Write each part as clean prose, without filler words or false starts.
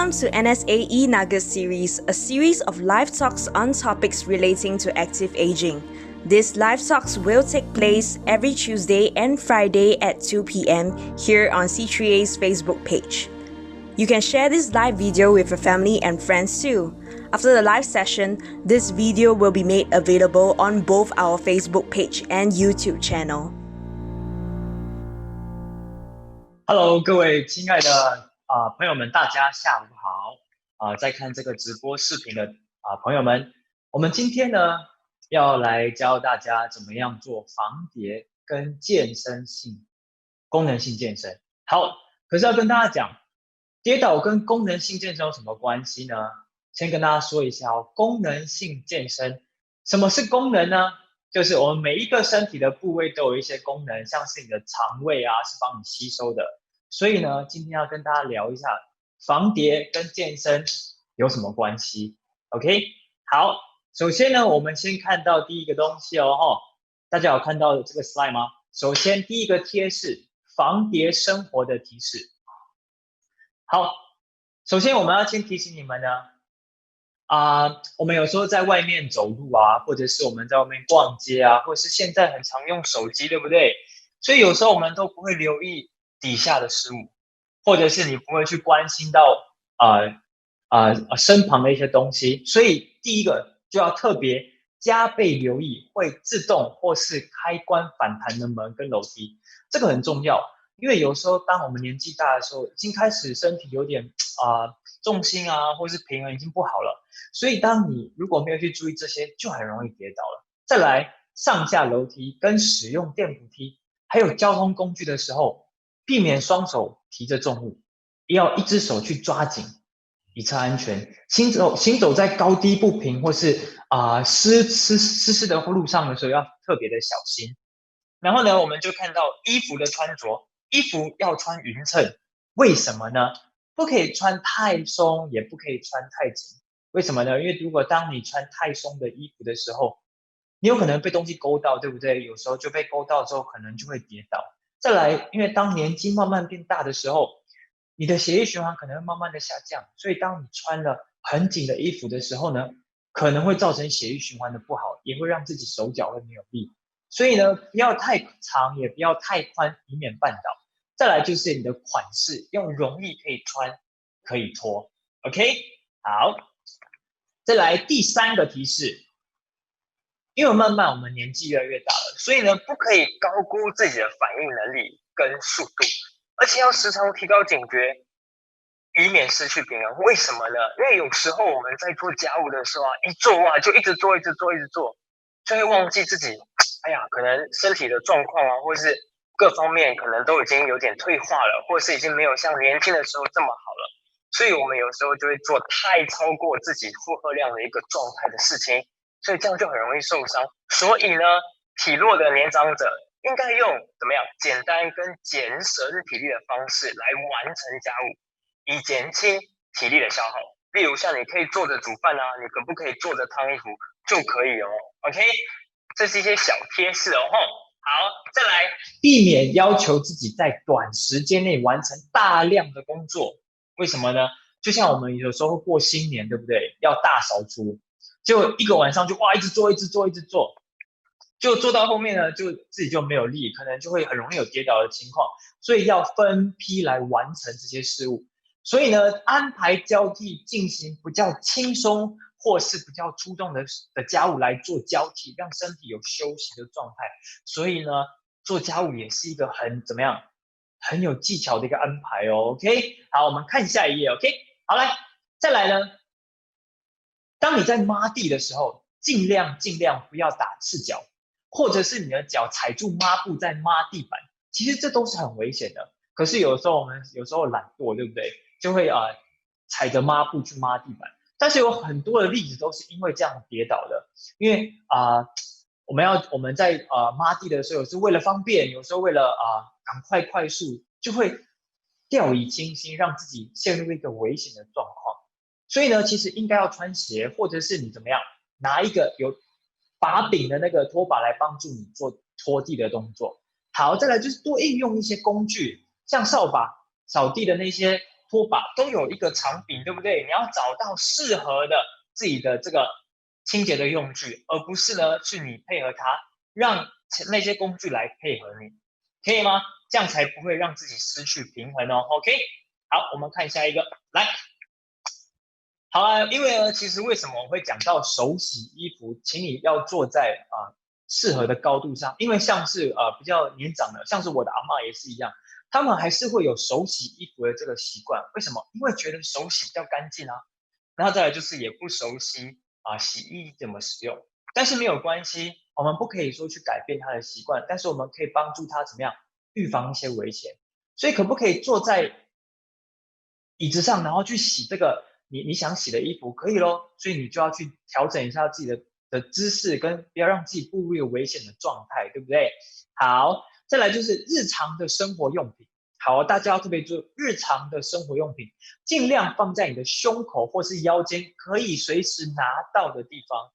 Welcome to NSAE Nuggets series, a series of live talks on topics relating to active aging. These live talks will take place every Tuesday and Friday at 2 p.m. here on C3A's Facebook page. You can share this live video with your family and friends too. After the live session, this video will be made available on both our Facebook page and YouTube channel. Hello， 各位亲爱的朋友们，大家下午好在看这个直播视频的朋友们，我们今天呢要来教大家怎么样做防跌跟功能性健身。好，可是要跟大家讲，跌倒跟功能性健身有什么关系呢？先跟大家说一下功能性健身，什么是功能呢？就是我们每一个身体的部位都有一些功能，像是你的肠胃是帮你吸收的。所以呢，今天要跟大家聊一下防跌跟健身有什么关系 ？OK， 好，首先呢，我们先看到第一个东西大家有看到这个 slide 吗？首先第一个贴是防跌生活的提示。好，首先我们要先提醒你们呢，我们有时候在外面走路或者是我们在外面逛街或者是现在很常用手机，对不对？所以有时候我们都不会留意底下的事物，或者是你不会去关心到身旁的一些东西，所以第一个就要特别加倍留意会自动或是开关反弹的门跟楼梯，这个很重要，因为有时候当我们年纪大的时候，已经开始身体有点重心或是平衡已经不好了，所以当你如果没有去注意这些，就很容易跌倒了。再来，上下楼梯跟使用电扶梯还有交通工具的时候，避免双手提着重物，要一只手去抓紧，以策安全。行走在高低不平或是湿的路上的时候，要特别的小心。然后呢，我们就看到衣服的穿着，衣服要穿匀称，为什么呢？不可以穿太松，也不可以穿太紧。为什么呢？因为如果当你穿太松的衣服的时候，你有可能被东西勾到，对不对？有时候就被勾到之后，可能就会跌倒。再来，因为当年纪慢慢变大的时候，你的血液循环可能会慢慢的下降，所以当你穿了很紧的衣服的时候呢，可能会造成血液循环的不好，也会让自己手脚会没有力。所以呢，不要太长，也不要太宽，以免绊倒。再来就是你的款式要容易可以穿，可以脱。OK， 好。再来第三个提示，因为慢慢我们年纪越来越大了，所以呢，不可以高估自己的反应能力跟速度，而且要时常提高警觉，以免失去平衡。为什么呢？因为有时候我们在做家务的时候一做就一直做，就会忘记自己，可能身体的状况或是各方面可能都已经有点退化了，或是已经没有像年轻的时候这么好了。所以我们有时候就会做太超过自己负荷量的一个状态的事情，所以这样就很容易受伤。所以呢，体弱的年长者应该用怎么样简单跟减舍日体力的方式来完成家务，以减轻体力的消耗。例如像你可以坐着煮饭你可不可以坐着烫衣服就可以OK， 这是一些小贴士好，再来，避免要求自己在短时间内完成大量的工作。为什么呢？就像我们有时候过新年，对不对？要大扫除，就一个晚上就一直做，就做到后面呢，就自己就没有力，可能就会很容易有跌倒的情况，所以要分批来完成这些事物。所以呢，安排交替进行比较轻松或是比较出动的家务来做交替，让身体有休息的状态。所以呢，做家务也是一个很有技巧的一个安排OK， 好，我们看下一页 OK， 好来，再来呢，当你在抹地的时候，尽量不要打赤脚，或者是你的脚踩住抹布在抹地板，其实这都是很危险的。可是有时候我们懒惰，对不对？就会踩着抹布去抹地板，但是有很多的例子都是因为这样跌倒的，因为我们在抹地的时候是为了方便，有时候为了赶快速，就会掉以轻心，让自己陷入一个危险的状况。所以呢，其实应该要穿鞋，或者是你怎么样拿一个有把柄的那个拖把来帮助你做拖地的动作。好，再来就是多应用一些工具，像扫把、扫地的那些拖把都有一个长柄，对不对？你要找到适合的自己的这个清洁的用具，而不是呢是你配合它，让那些工具来配合你，可以吗？这样才不会让自己失去平衡哦。OK， 好，我们看下一个，来。好啊，因为呢，其实为什么我会讲到手洗衣服，请你要坐在适合的高度上，因为像是比较年长的，像是我的阿嬷也是一样，他们还是会有手洗衣服的这个习惯。为什么？因为觉得手洗比较干净啊。然后再来就是也不熟悉洗衣机怎么使用，但是没有关系，我们不可以说去改变他的习惯，但是我们可以帮助他怎么样预防一些危险。所以可不可以坐在椅子上，然后去洗这个你想洗的衣服？可以咯，所以你就要去调整一下自己的姿势，跟不要让自己步入一个危险的状态，对不对？好，再来就是日常的生活用品。好，大家要特别注意，日常的生活用品尽量放在你的胸口或是腰间，可以随时拿到的地方。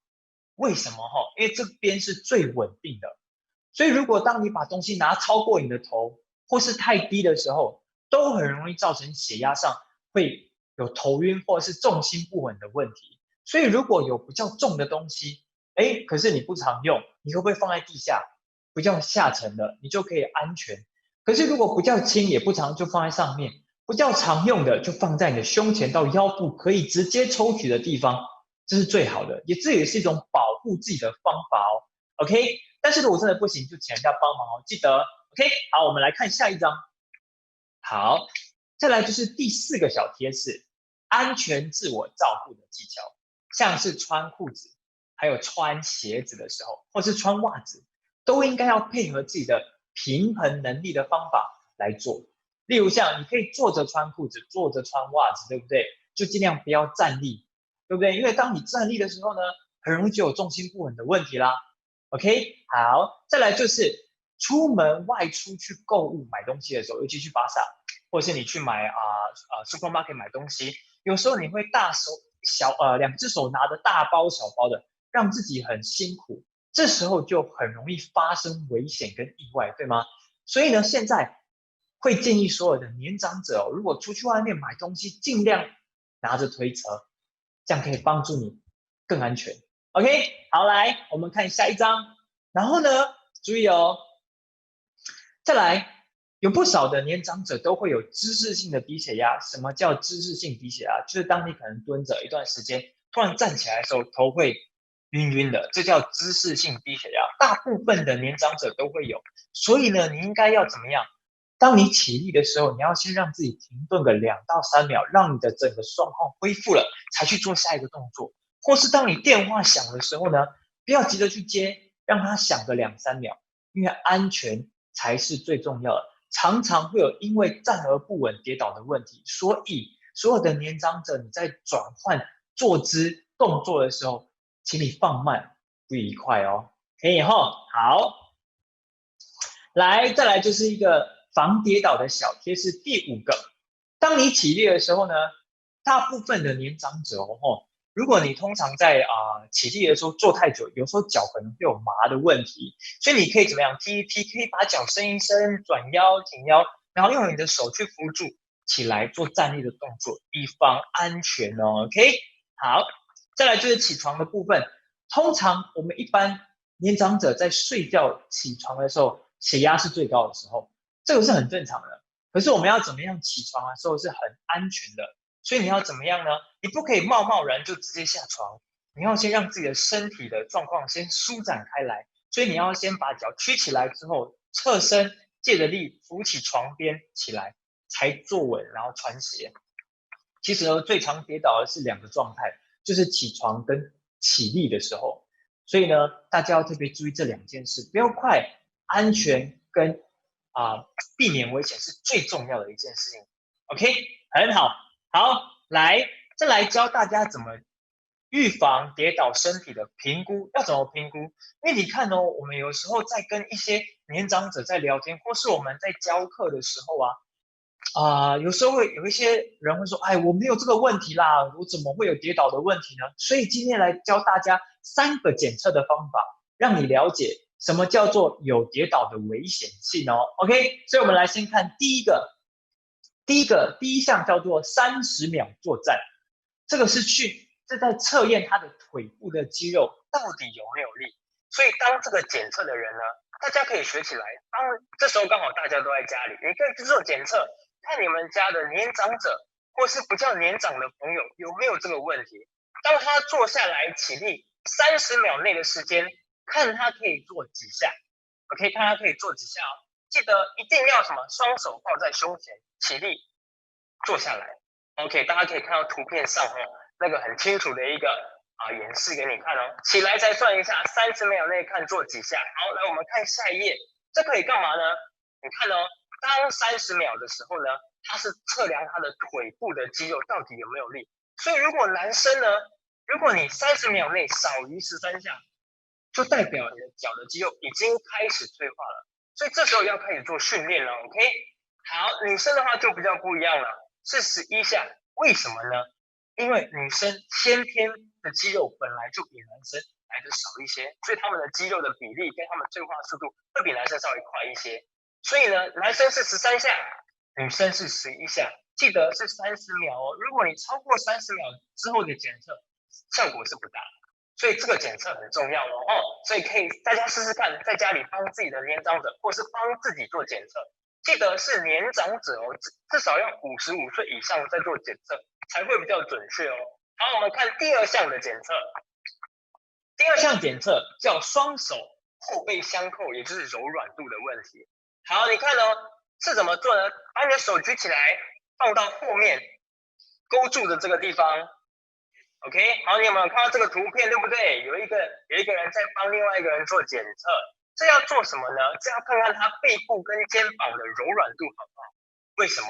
为什么？因为这边是最稳定的。所以如果当你把东西拿超过你的头，或是太低的时候，都很容易造成血压上会有头晕或者是重心不稳的问题。所以如果有比较重的东西，可是你不常用，你会不会放在地下比较下沉的，你就可以安全。可是如果比较轻也不常，就放在上面，比较常用的就放在你的胸前到腰部可以直接抽取的地方，这是最好的，这也是一种保护自己的方法哦。OK， 但是如果真的不行，就请人家帮忙哦，记得。OK， 好，我们来看下一张。好，再来就是第4个小贴士，安全自我照顾的技巧，像是穿裤子，还有穿鞋子的时候，或是穿袜子，都应该要配合自己的平衡能力的方法来做。例如像你可以坐着穿裤子，坐着穿袜子，对不对？就尽量不要站立，对不对？因为当你站立的时候呢，很容易就有重心不稳的问题啦。OK， 好，再来就是出门外出去购物买东西的时候，尤其去巴萨，或者是你去买supermarket 买东西，有时候你会2只手拿着大包小包的，让自己很辛苦，这时候就很容易发生危险跟意外，对吗？所以呢，现在会建议所有的年长者哦，如果出去外面买东西，尽量拿着推车，这样可以帮助你更安全。OK， 好，来我们看下一张。然后呢，注意哦，再来，有不少的年长者都会有姿势性的低血压。什么叫姿势性低血压？就是当你可能蹲着一段时间，突然站起来的时候，头会晕晕的，这叫姿势性低血压。大部分的年长者都会有，所以呢，你应该要怎么样？当你起立的时候，你要先让自己停顿个2到3秒，让你的整个状况恢复了，才去做下一个动作。或是当你电话响的时候呢，不要急着去接，让它响个2、3秒，因为安全才是最重要的。常常会有因为站而不稳跌倒的问题，所以所有的年长者，你在转换坐姿动作的时候，请你放慢，不愉快哦。可以齁，好，来，再来就是一个防跌倒的小贴士，第5个，当你起立的时候呢，大部分的年长者如果你通常在起立的时候坐太久，有时候脚可能会有麻的问题，所以你可以怎么样踢一踢，可以把脚伸一伸，转腰挺腰，然后用你的手去扶住起来做站立的动作，以防安全哦。OK， 好，再来就是起床的部分。通常我们一般年长者在睡觉起床的时候，血压是最高的时候，这个是很正常的。可是我们要怎么样起床的时候是很安全的？所以你要怎么样呢？你不可以贸贸然就直接下床，你要先让自己的身体的状况先舒展开来。所以你要先把脚曲起来之后，侧身借着力扶起床边起来，才坐稳，然后穿鞋。其实呢，最常跌倒的是2个状态，就是起床跟起立的时候。所以呢，大家要特别注意这2件事，不要快，安全跟避免危险是最重要的一件事情。OK， 很好，好，来，再来教大家怎么预防跌倒身体的评估。要怎么评估？因为你看哦，我们有时候在跟一些年长者在聊天，或是我们在教课的时候有时候会有一些人会说，哎，我没有这个问题啦，我怎么会有跌倒的问题呢？所以今天来教大家3个检测的方法，让你了解什么叫做有跌倒的危险性哦。OK， 所以我们来先看第一个，第一项叫做30秒作战，这个是在测验他的腿部的肌肉到底有没有力。所以当这个检测的人呢，大家可以学起来。这时候刚好大家都在家里，你可以去做检测，看你们家的年长者或是比较年长的朋友有没有这个问题。当他坐下来起立30秒内的时间，看他可以做几下。OK， 看他可以做几下哦。记得一定要什么？双手抱在胸前，起立，坐下来。OK， 大家可以看到图片上那个很清楚的一个演示给你看哦。起来再算一下，30秒内看做几下。好，来我们看下一页，这可以干嘛呢？你看哦，当30秒的时候呢，它是测量他的腿部的肌肉到底有没有力。所以如果男生呢，如果你30秒内少于13下，就代表你的脚的肌肉已经开始退化了。所以这时候要开始做训练了 ，OK？ 好，女生的话就比较不一样了，是11下。为什么呢？因为女生先天的肌肉本来就比男生来的少一些，所以他们的肌肉的比例跟他们退化速度会比男生稍微快一些。所以呢，男生是13下，女生是11下。记得是30秒哦。如果你超过30秒之后的检测，效果是不大的。所以这个检测很重要哦，所以可以大家试试看，在家里帮自己的年长者，或是帮自己做检测。记得是年长者哦，至少要55岁以上再做检测，才会比较准确哦。好，我们看第二项的检测。第二项检测叫双手后背相扣，也就是柔软度的问题。好，你看哦，是怎么做呢？把你的手举起来，放到后面勾住的这个地方。OK， 好，你有没有看到这个图片，对不对？有一个人在帮另外一个人做检测，这要做什么呢？这要看看他背部跟肩膀的柔软度好不好？为什么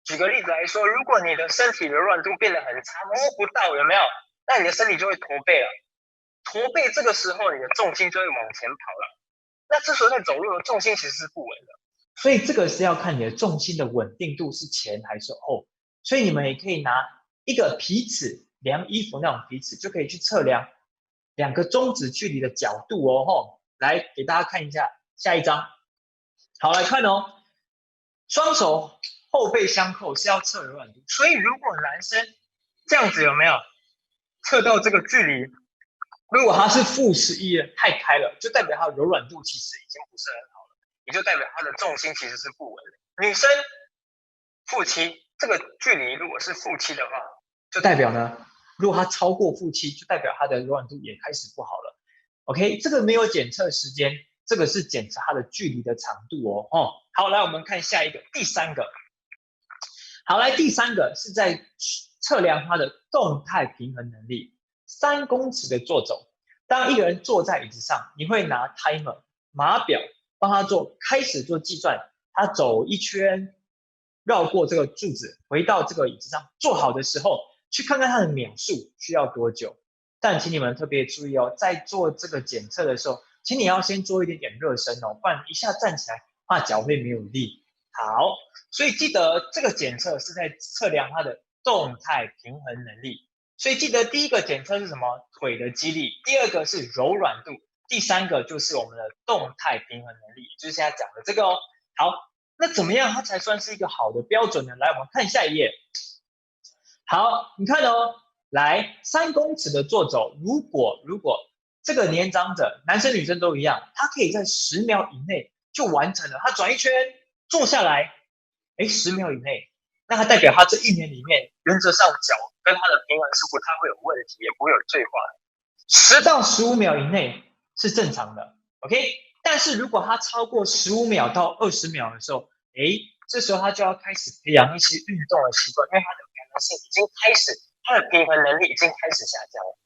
举个例子来说，如果你的身体柔软度变得很差，摸不到，有没有？那你的身体就会驼背了。驼背这个时候，你的重心就会往前跑了。那这时候在走路的重心其实是不稳的，所以这个是要看你的重心的稳定度是前还是后。所以你们也可以拿一个皮尺，量衣服那种皮尺，就可以去测量2个中指距离的角度哦。来给大家看一下下一张。好，来看哦，双手后背相扣是要测柔软度，所以如果男生这样子有没有测到这个距离？如果他是负11太开了，就代表他的柔软度其实已经不是很好了，也就代表他的重心其实是不稳的。女生负7，这个距离如果是负7的话，就代表呢，如果他超过负7，就代表他的柔软度也开始不好了。OK， 这个没有检测时间，这个是检查它的距离的长度哦。好，来我们看下一个，第三个。好，来第三个是在测量他的动态平衡能力。3公尺的坐走，当一个人坐在椅子上，你会拿 timer 码表帮他开始做计算，他走一圈，绕过这个柱子，回到这个椅子上坐好的时候，去看看他的秒数需要多久。但请你们特别注意哦，在做这个检测的时候，请你要先做一点点热身哦，不然一下站起来，怕脚会没有力。好，所以记得这个检测是在测量他的动态平衡能力。所以记得第一个检测是什么？腿的肌力，第二个是柔软度，第三个就是我们的动态平衡能力，就是现在讲的这个哦。好，那怎么样它才算是一个好的标准呢？来，我们看下一页。好，你看哦，来3公尺的坐走，如果这个年长者，男生女生都一样，他可以在10秒以内就完成了，他转一圈坐下来，10秒以内，那它代表他这1年里面，原则上脚跟他的平衡是不太会有问题，也不会有退化的。10到15秒以内是正常的 ，OK。但是如果他超过15秒到20秒的时候，这时候他就要开始培养一些运动的习惯，因为他的平衡性已经开始，他的平衡能力已经开始下降了。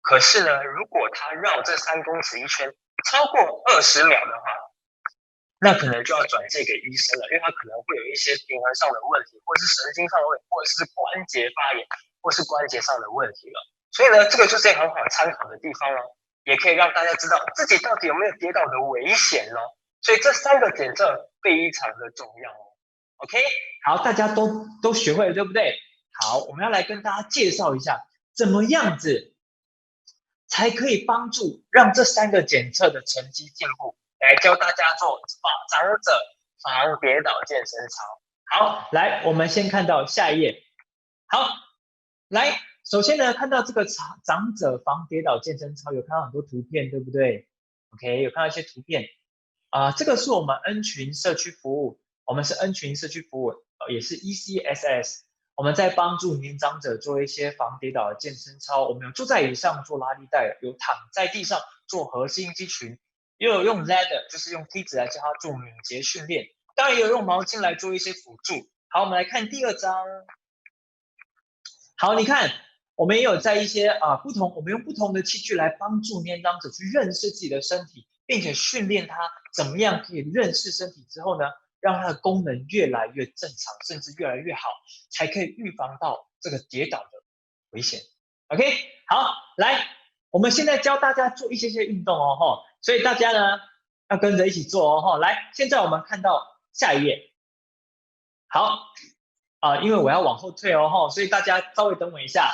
可是呢，如果他绕这3公尺一圈超过20秒的话，那可能就要转介给医生了，因为他可能会有一些平衡上的问题，或者是神经上的问题，或者是关节发炎，或是关节上的问题了。所以呢，这个就是很好参考的地方了，也可以让大家知道自己到底有没有跌倒的危险哦。所以这3个检测非常的重要哦。OK， 好，大家都学会了，对不对？好，我们要来跟大家介绍一下，怎么样子才可以帮助让这3个检测的成绩进步。来教大家做长者防跌倒健身操。好，来，我们先看到下一页。好，来，首先呢，看到这个长者防跌倒健身操，有看到很多图片，对不对 ？OK， 有看到一些图片这个是我们 N 群社区服务，我们是 N 群社区服务，也是 ECSS。我们在帮助年长者做一些防跌倒的健身操，我们有坐在椅上做拉力带，有躺在地上做核心肌群，也有用 ladder， 就是用梯子来教他做敏捷训练，当然也有用毛巾来做一些辅助。好，我们来看第二章。好，你看，我们也有在一些我们用不同的器具来帮助年长者去认识自己的身体，并且训练他怎么样可以认识身体之后呢，让他的功能越来越正常，甚至越来越好，才可以预防到这个跌倒的危险。OK， 好，来，我们现在教大家做一些运动哦，所以大家呢要跟着一起做哦，来，现在我们看到下一页。好，因为我要往后退哦，所以大家稍微等我一下。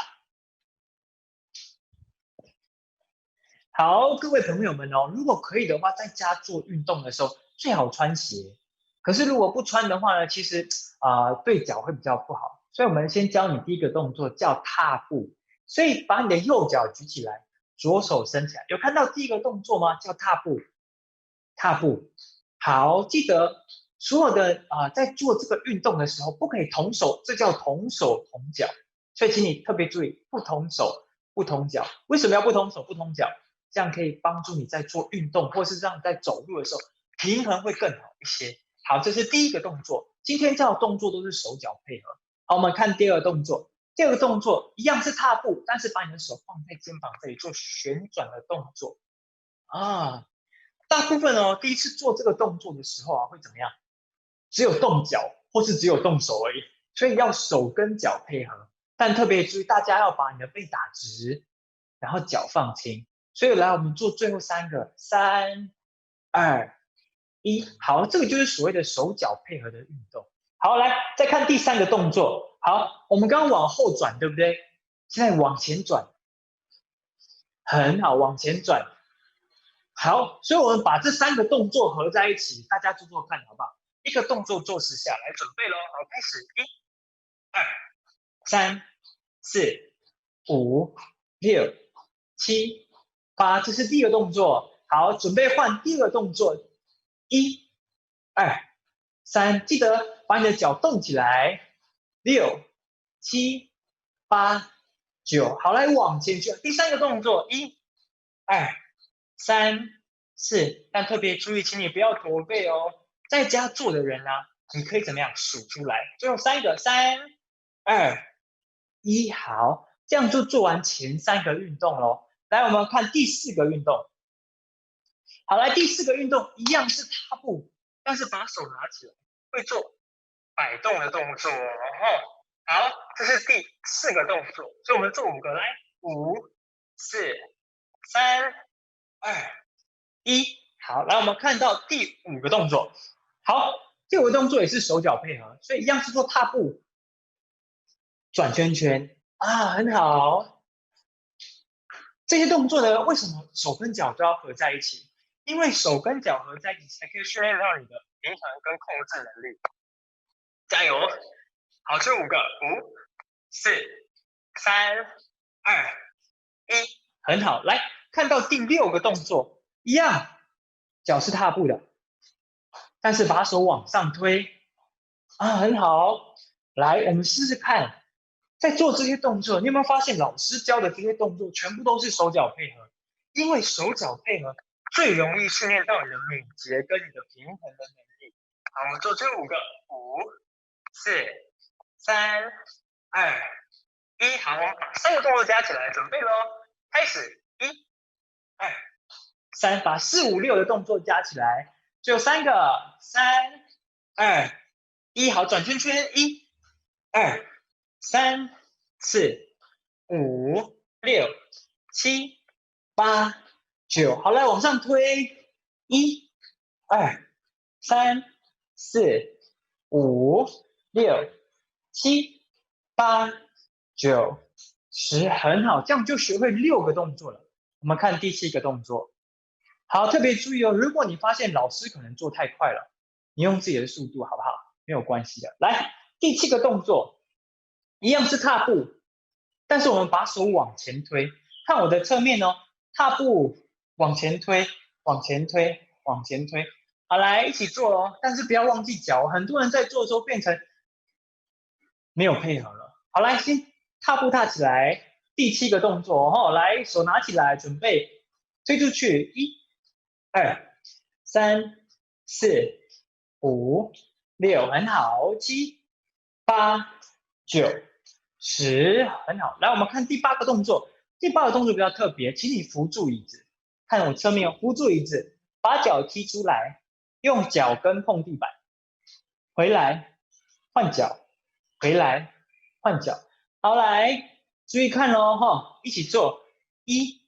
好，各位朋友们哦，如果可以的话，在家做运动的时候最好穿鞋。可是如果不穿的话呢，其实对脚会比较不好。所以我们先教你第一个动作叫踏步。所以把你的右脚举起来，左手伸起来。有看到第一个动作吗？叫踏步。踏步。好，记得所有的在做这个运动的时候，不可以同手，这叫同手同脚。所以请你特别注意，不同手不同脚。为什么要不同手不同脚？这样可以帮助你在做运动，或是让你在走路的时候平衡会更好一些。好，这是第一个动作。今天教的动作都是手脚配合。好，我们看第二个动作。第二个动作一样是踏步，但是把你的手放在肩膀这里做旋转的动作大部分第一次做这个动作的时候会怎么样？只有动脚或是只有动手而已，所以要手跟脚配合。但特别注意，大家要把你的背打直，然后脚放轻。所以来，我们做最后3个，3、2、1。好，这个就是所谓的手脚配合的运动。好，来再看第3个动作。好，我们刚刚往后转，对不对？现在往前转，很好，往前转。好，所以我们把这3个动作合在一起，大家做做看，好不好？一个动作做10下，来准备咯。好，开始，1、2、3、4、5、6、7、8，这是第一个动作。好，准备换第二个动作，1、2、3，记得把你的脚动起来，6、7、8、9，好，来往前去。第3个动作，1、2、3、4，但特别注意，请你不要驼背哦。在家做的人你可以怎么样数出来？最后3个，3、2、1，好，这样就做完前3个运动咯。来，我们看第4个运动。好，来第4个运动一样是踏步，但是把手拿起来，会做摆动的动作。好，这是第4个动作，所以我们做5个，来，5、4、3、2、1。好，来我们看到第5个动作。好，第5个动作也是手脚配合，所以一样是做踏步、转圈圈很好。这些动作呢，为什么手跟脚都要合在一起？因为手跟脚合在一起，才可以训练到你的平衡跟控制能力。加油！好，这5个，5、4、3、2、1，很好。来看到第6个动作，一样，脚是踏步的，但是把手往上推很好。来，我们试试看，在做这些动作，你有没有发现老师教的这些动作全部都是手脚配合？因为手脚配合最容易训练到你的敏捷跟你的平衡的能力。好，我们做这5个，5、4、3、2、1。好，3个动作加起来，准备咯，开始，1、2、3，把4、5、6的动作加起来，最后3个，3、2、1。好，转圈圈，1、2、3、4、5、6、7、8、9。好，来往上推，1、2、3、4、5、6、7、8、9、10，很好，这样就学会6个动作了。我们看第7个动作。好，特别注意哦，如果你发现老师可能做太快了，你用自己的速度好不好？没有关系的。来，第7个动作，一样是踏步，但是我们把手往前推，看我的侧面哦，踏步往前推，往前推，往前推。好，来一起做哦，但是不要忘记脚，很多人在做的时候变成没有配合了。好，来先踏步踏起来，第7个动作哦，来手拿起来，准备推出去，1、2、3、4、5、6，很好，7、8、9、10，很好。来，我们看第8个动作，第8个动作比较特别，请你扶住椅子，看我侧面，扶住椅子，把脚踢出来，用脚跟碰地板，回来换脚，回来换脚。好，来注意看哦，哈，一起做，1，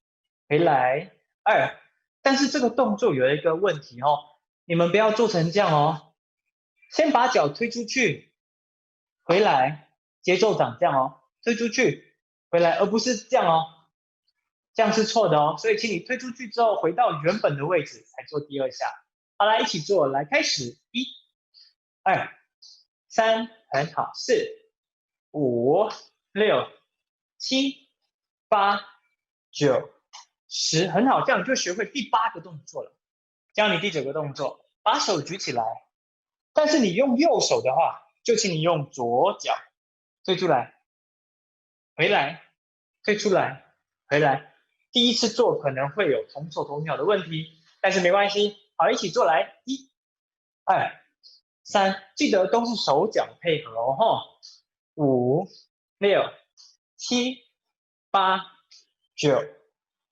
回来，2。但是这个动作有一个问题哦，你们不要做成这样哦，先把脚推出去，回来，节奏长这样哦，推出去，回来，而不是这样哦，这样是错的哦。所以请你推出去之后回到原本的位置才做第2下。好，来一起做，来开始，1、2、3，很好，4、5、6、7、8、9、10，很好，这样你就学会第8个动作了。教你第9个动作，把手举起来，但是你用右手的话，就请你用左脚推出来，回来，推出来，回来。第1次做可能会有同手同脚的问题，但是没关系，好，一起做来，1、2、3，记得都是手脚配合哦，哈，5、6、7、8、9、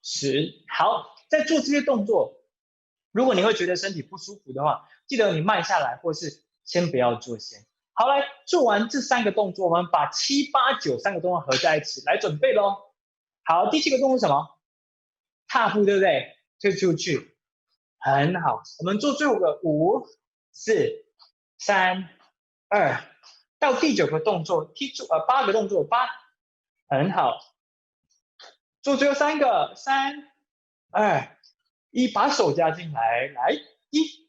10，好，在做这些动作，如果你会觉得身体不舒服的话，记得你慢下来，或是先不要做先。好，来做完这3个动作，我们把7、8、9 3个动作合在一起，来准备咯。好，第7个动作是什么？踏步，对不对？推出去，很好。我们做最后个5、4、3、2，到第9个动作，踢出8个动作，8，很好。做最后3个，3、2、1，把手加进来，来1、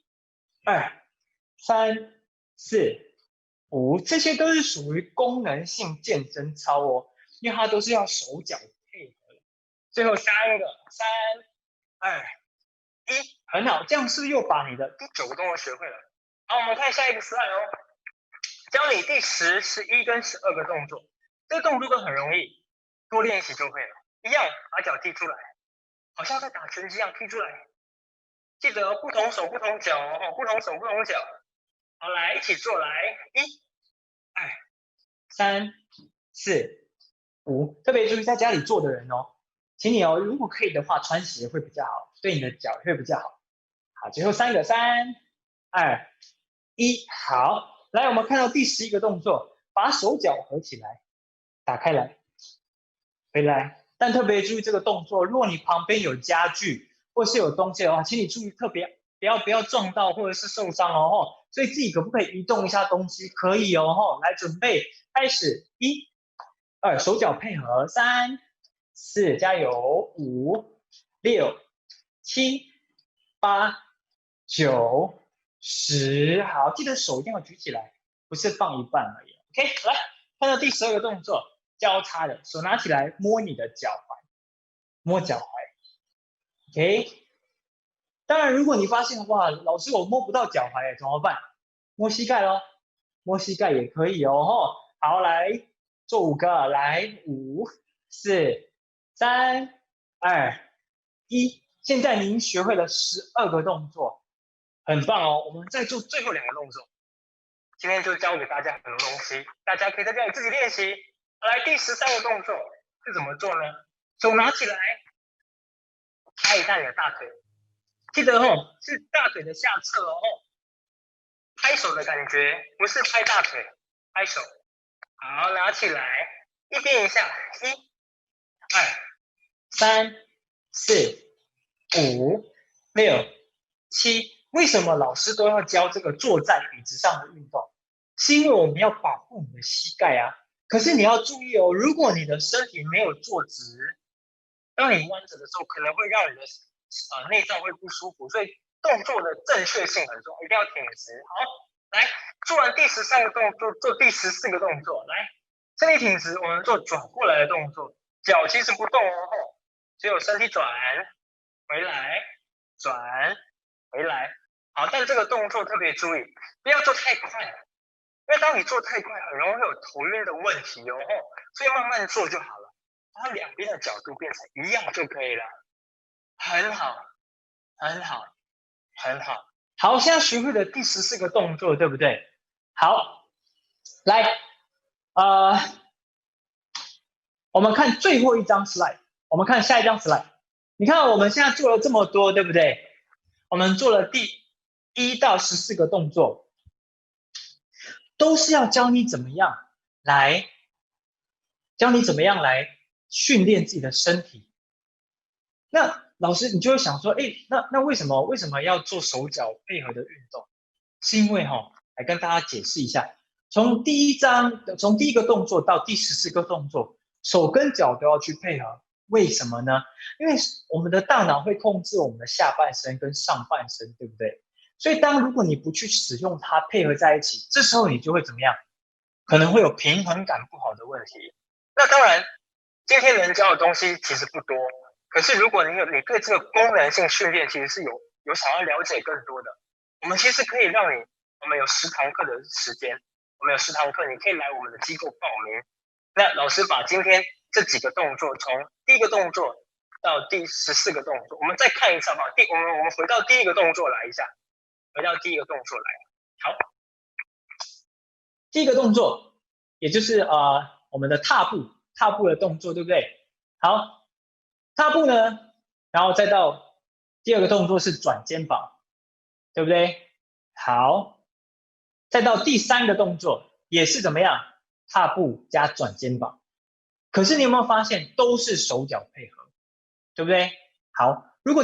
2、3、4、5，这些都是属于功能性健身操哦，因为它都是要手脚配合的。最后3个，3、2、1，很好，这样是不是又把你的第9个动作学会了？好，我们看下一个 slide 哦，教你第10、11跟12个动作，这个动作都很容易，多练习就会了。一样，把脚踢出来，好像在打拳击一样踢出来。记得不同手不同脚哦，不同手不同脚。好，来一起做，来1、2、3、4、5。特别注意在家里做的人哦，请你哦，如果可以的话，穿鞋会比较好，对你的脚会比较好。好，最后3个，3、2、1，好，来，我们看到第11个动作，把手脚合起来，打开来，回来。但特别注意这个动作，如果你旁边有家具或是有东西的话，请你注意特别不要撞到或者是受伤哦。所以自己可不可以移动一下东西？可以哦。来，准备开始，1、2，手脚配合，3、4，加油，5、6、7、8、9、10，好，记得手一定要举起来，不是放一半而已。OK， 来看到第12个动作，交叉的手拿起来摸你的脚踝，摸脚踝。OK， 当然如果你发现哇，老师我摸不到脚踝，怎么办？摸膝盖咯，摸膝盖也可以哦。好，来做5个，来5、4、3、2、1。现在您学会了12个动作，很棒哦。我们再做最后2个动作。今天就教给大家很多东西，大家可以在家里自己练习。来，第13个动作是怎么做呢？手拿起来，拍一下你的大腿，记得哦，是大腿的下侧哦。拍手的感觉不是拍大腿，拍手。好，拿起来，一边一下，1、2、3、4、5、6、7。为什么老师都要教这个坐在椅子上的运动？是因为我们要保护你的膝盖啊。可是你要注意哦，如果你的身体没有坐直，当你弯着的时候，可能会让你的内脏会不舒服。所以动作的正确性很重要，一定要挺直。好，来，做完第13个动作，做第14个动作。来，身体挺直，我们做转过来的动作，脚其实不动哦，只有身体转回来，转回来。好，但这个动作特别注意，不要做太快，因为当你做太快，很容易有头晕的问题哦，所以慢慢做就好了。把两边的角度变成一样就可以了，很好，很好，很好。好，现在学会了第14个动作，对不对？好，来，我们看最后一张 slide， 我们看下一张 slide。你看我们现在做了这么多，对不对？我们做了第1到14个动作，都是要教你怎么样来训练自己的身体。那老师你就会想说，那为什么要做手脚配合的运动？是因为来跟大家解释一下，从第一个动作到第14个动作，手跟脚都要去配合。为什么呢？因为我们的大脑会控制我们的下半身跟上半身，对不对？所以如果你不去使用它配合在一起，这时候你就会怎么样？可能会有平衡感不好的问题。那当然，今天能教的东西其实不多，可是如果你对这个功能性训练其实是有想要了解更多的，我们其实可以让我们有10堂课的时间，我们有10堂课，你可以来我们的机构报名。那老师把今天这几个动作，从第一个动作到第14个动作，我们再看一次好不好？我们回到第一个动作来一下，回到第一个动作来。好，第一个动作，也就是我们的踏步的动作，对不对？好，踏步呢，然后再到第2个动作是转肩膀，对不对？好，再到第3个动作也是怎么样？踏步加转肩膀。可是你有没有发现都是手脚配合，对不对？好，如果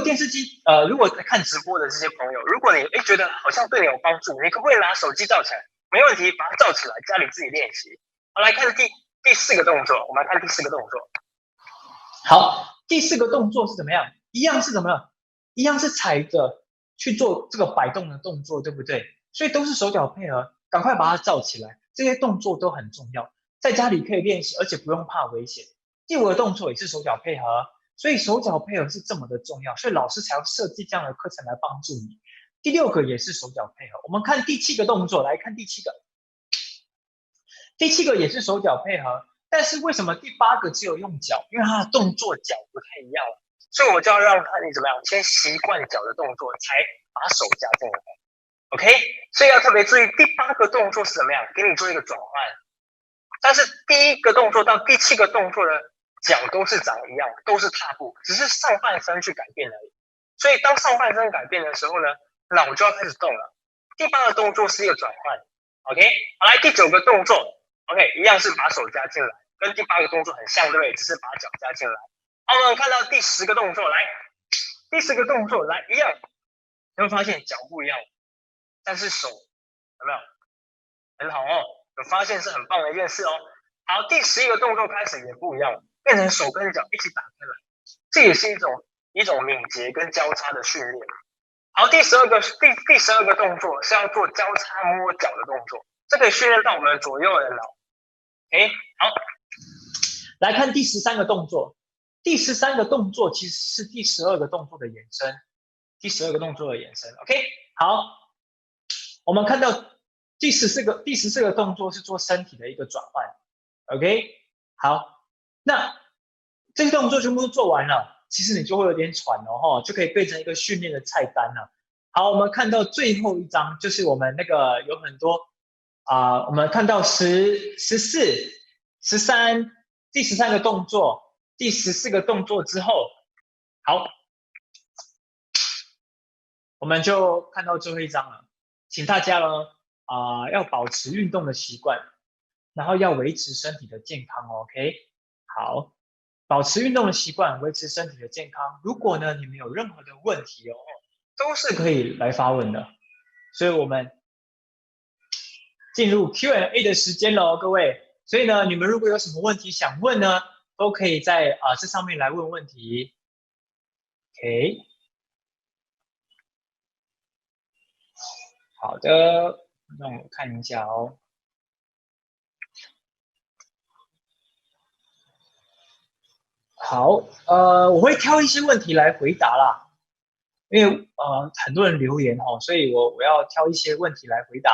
如果在看直播的这些朋友，如果你觉得好像对你有帮助，你可不可以拿手机照起来？没问题，把它照起来，家里自己练习。好，来看第4个动作，我们来看第4个动作。好，第4个动作是怎么样？一样是怎么样？一样是踩着去做这个摆动的动作，对不对？所以都是手脚配合，赶快把它照起来。这些动作都很重要，在家里可以练习，而且不用怕危险。第5个动作也是手脚配合，所以手脚配合是这么的重要，所以老师才要设计这样的课程来帮助你。第6个也是手脚配合，我们看第7个动作，来看第7个。第7个也是手脚配合，但是为什么第8个只有用脚？因为它的动作脚不太一样了，所以我就要让你怎么样，先习惯脚的动作，才把手加进来。OK， 所以要特别注意第8个动作是怎么样，给你做一个转换。但是第1个动作到第7个动作的脚都是长一样，都是踏步，只是上半身去改变而已。所以当上半身改变的时候呢，脑就要开始动了。第8个动作是一个转换。OK， 好，来第9个动作 ，OK， 一样是把手加进来，跟第8个动作很像，对不对？只是把脚加进来。好，我们看到第10个动作，来，第10个动作来一样，你会发现脚不一样，但是手有没有很好哦？有发现是很棒的一件事哦。好，第11个动作开始也不一样，变成手跟脚一起打开来，这也是一种敏捷跟交叉的训练。好，第12个动作是要做交叉摸脚的动作，这可以训练到我们左右的脑。OK， 好，来看第13个动作。第13个动作其实是第12个动作的延伸，第12个动作的延伸。OK， 好，我们看到第14个动作是做身体的一个转换。OK， 好，那这些动作全部都做完了。其实你就会有点喘哦，就可以变成一个训练的菜单了。好，我们看到最后一张，就是我们那个有很多我们看到14、13，第13个动作，第14个动作之后，好，我们就看到最后一张了。请大家呢要保持运动的习惯，然后要维持身体的健康 ，OK？ 好。保持运动的习惯，维持身体的健康。如果呢你们有任何的问题都是可以来发问的。所以我们进入 Q&A 的时间了，各位。所以呢，你们如果有什么问题想问呢，都可以在这上面来问问题。OK， 好的，让我看一下哦。好，我会挑一些问题来回答啦，因为很多人留言哦，所以我要挑一些问题来回答。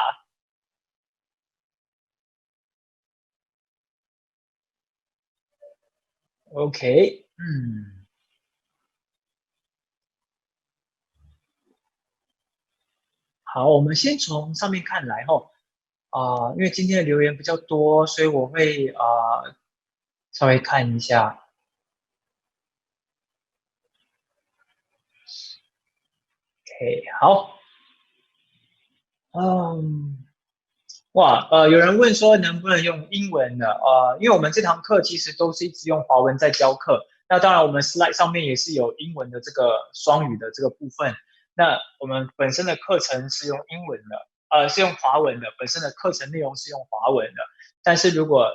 OK，好，我们先从上面看来吼，因为今天的留言比较多，所以我会稍微看一下。OK， 好，有人问说能不能用英文的？因为我们这堂课其实都是一直用华文在教课，那当然我们 slide 上面也是有英文的这个双语的这个部分。那我们本身的课程是用英文的，是用华文的，本身的课程内容是用华文的。但是如果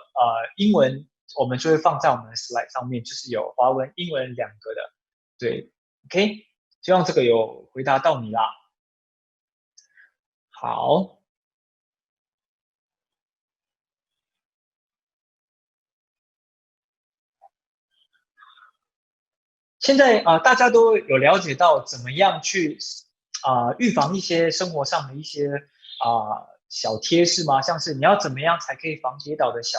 英文，我们就会放在我们的 slide 上面，就是有华文、英文两个的。对 ，OK， 希望这个有回答到你啦。好。现在大家都有了解到怎么样去预防一些生活上的一些小贴士吗？像是你要怎么样才可以防跌倒的小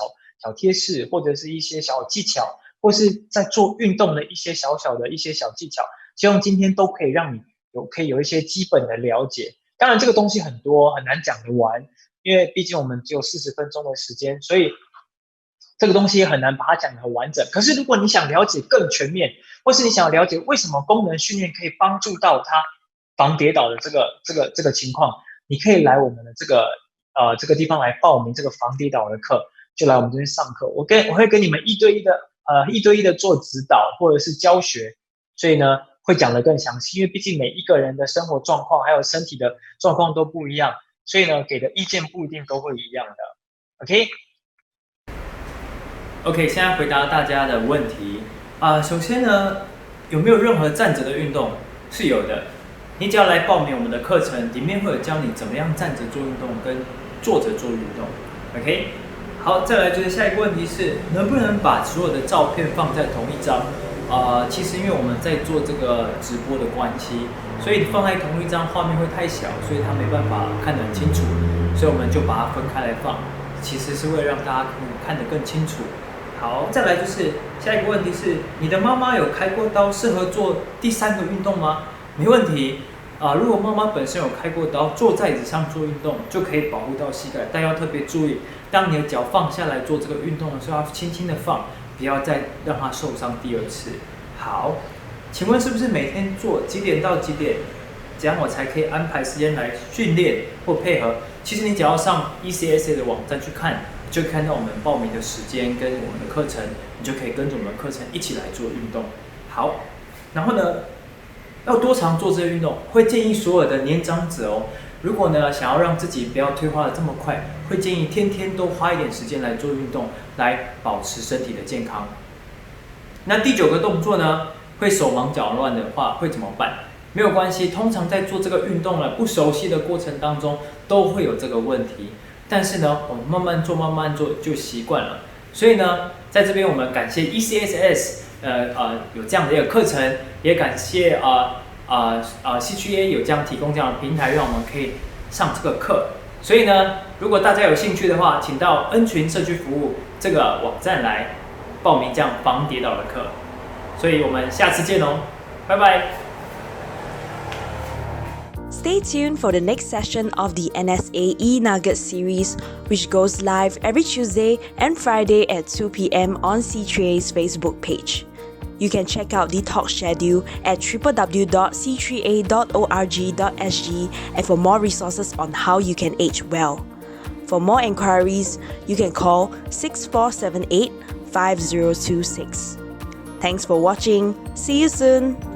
贴士，或者是一些小技巧，或是在做运动的一些小的一些小技巧，希望今天都可以让你可以有一些基本的了解。当然这个东西很多，很难讲得完，因为毕竟我们只有40分钟的时间，所以这个东西也很难把它讲得很完整。可是如果你想了解更全面，或是你想了解为什么功能训练可以帮助到他防跌倒的这个情况，你可以来我们的这个地方来报名这个防跌倒的课，就来我们这边上课。我会跟你们一对一的做指导或者是教学，所以呢会讲得更详细，因为毕竟每一个人的生活状况还有身体的状况都不一样，所以呢给的意见不一定都会一样的。OK， 现在回答大家的问题。首先呢，有没有任何站着的运动？是有的。你只要来报名我们的课程，里面会有教你怎么样站着做运动跟坐着做运动。OK， 好，再来就是下一个问题是，能不能把所有的照片放在同一张？其实因为我们在做这个直播的关系，所以放在同一张画面会太小，所以它没办法看得很清楚，所以我们就把它分开来放，其实是为了让大家看得更清楚。好，再来就是下一个问题是，你的妈妈有开过刀，适合做第3个运动吗？没问题。如果妈妈本身有开过刀，坐在椅子上做运动就可以保护到膝盖，但要特别注意，当你的脚放下来做这个运动的时候，要轻轻的放，不要再让它受伤第2次。好，请问是不是每天做几点到几点，这样我才可以安排时间来训练或配合？其实你只要上 ECSA 的网站去看，就看到我们报名的时间跟我们的课程，你就可以跟着我们的课程一起来做运动。好，然后呢，要多常做这些运动？会建议所有的年长者哦，如果呢想要让自己不要退化的这么快，会建议天天都花一点时间来做运动，来保持身体的健康。那第9个动作呢，会手忙脚乱的话会怎么办？没有关系，通常在做这个运动呢不熟悉的过程当中都会有这个问题。但是呢，我们慢慢做就习惯了。所以呢，在这边我们感谢 ECSS， 有这样的一个课程，也感谢CGA 有这样提供这样的平台，让我们可以上这个课。所以呢，如果大家有兴趣的话，请到恩群社区服务这个网站来报名这样防跌倒的课。所以我们下次见哦，拜拜。Stay tuned for the next session of the NSA eNugget series, which goes live every Tuesday and Friday at 2 p.m. on C3A's Facebook page. You can check out the talk schedule at www.c3a.org.sg and for more resources on how you can age well. For more enquiries, you can call 6478 5026. Thanks for watching. See you soon.